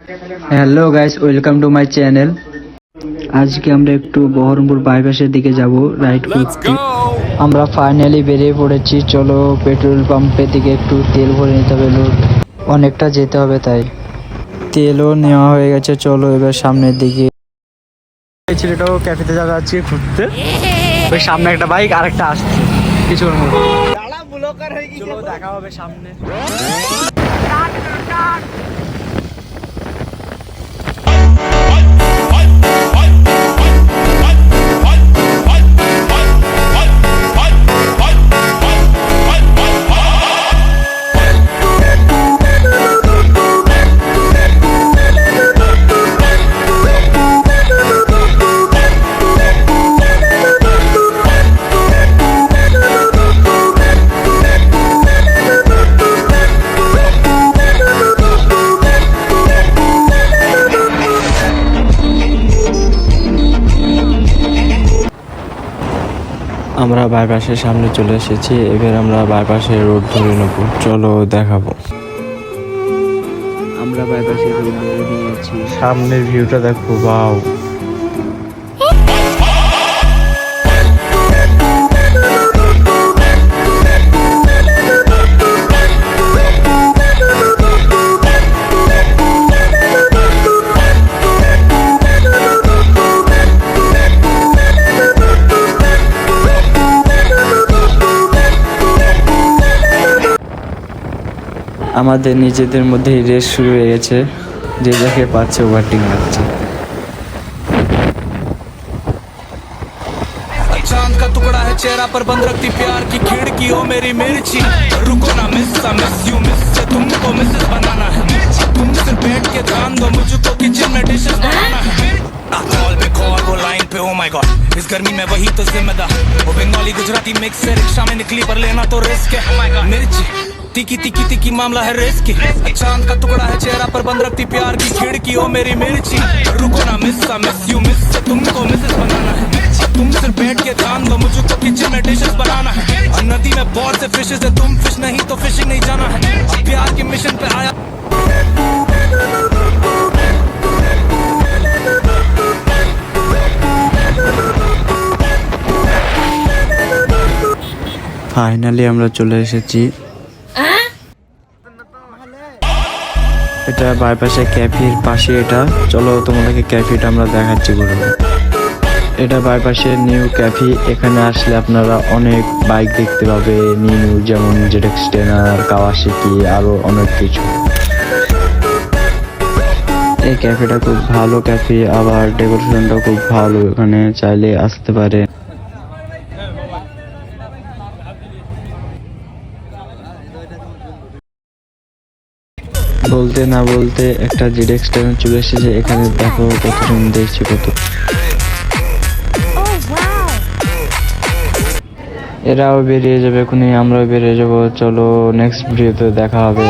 Hello guys, welcome to my channel. আজকে আমরা একটু বহরমপুর বাইপাসের দিকে যাব রাইড করতে। আমরা ফাইনালি বেরিয়ে পড়েছি। চলো পেট্রোল পাম্পের দিকে একটু তেল ভরে নিতে হবে, লোড অনেকটা যেতে হবে, তাই তেলও নেওয়া হয়ে গেছে। চলো এবার সামনের দিকে। এই ছেলেটাও ক্যাফেতে যাবে আজকে ঘুরতে। ওই সামনে একটা বাইক আর একটা আসছে কিছুর মধ্যে। চলো দেখা হবে সামনে। আমরা বাইপাসের সামনে চলে এসেছি। এবার আমরা বাইপাসের রোড ধরে নেব। চলো দেখাবো। আমরা বাইপাসের রোড ধরে নিয়েছি। সামনের ভিউটা দেখো, বাও। আমাদের নিজেদের মধ্যেই রেস শুরু হয়ে গেছে, যে যাকে পাচ্ছে ওভারটেক মারছে। चांद का टुकड़ा है चेहरा पर बंद रखती प्यार की खिड़की ओ मेरी मिर्ची रुको ना मिस यू मिस से तुमको मिसेस बनाना है तुम सिर्फ बैठ के ध्यान दो मुझको किचन में डिशेस बनाना है कॉल पे कॉल वो लाइन पे ओ माय गॉड इस गर्मी में वही तो जिम्मेदार वो बंगाली गुजराती मिक्स से रिक्शा में निकली पर लेना तो रिस्क है मिर्ची तिकी तिकी तिकी मामला है रिस्की चांद का टुकड़ा है चेहरा पर बंद रखती प्यार की खिड़की ओ मेरी मिर्ची रुको ना मिस यू मिस से तुमको मिसेस बनाना है तुम सिर्फ बैठ के ध्यान दो मुझको किचन में डिशेस बनाना है और नदी में बहुत से फिशेस है तुम फिश नहीं तो फिशिंग नहीं जाना है प्यार के मिशन पे आया। ফাইনালি আমরা চলে এসেছি। এটা বাইপাসে ক্যাফের পাশে। এটা চলো তোমাদেরকে ক্যাফেটা আমরা দেখাচ্ছি ঘুরে। এটা বাইপাসের নিউ ক্যাফে। এখানে আসলে আপনারা অনেক বাইক দেখতে পাবে, নিউ যেমন জেডএক্স টেনার, কাওয়াসাকি, আরো অনেক কিছু। এই ক্যাফেটা খুব ভালো ক্যাফে, আবার ডেকোরেশনটাও খুব ভালো। এখানে চাইলে আসতে পারে। বলতে না বলতে একটা জেডএক্স টেনার চলে এসেছে। এখানে দেখো কত সুন্দর দেখছি, কত। এরাও বেরিয়ে যাবে এখনই, আমরাও বেরিয়ে যাবো। চলো নেক্সট ভিডিওতে দেখা হবে।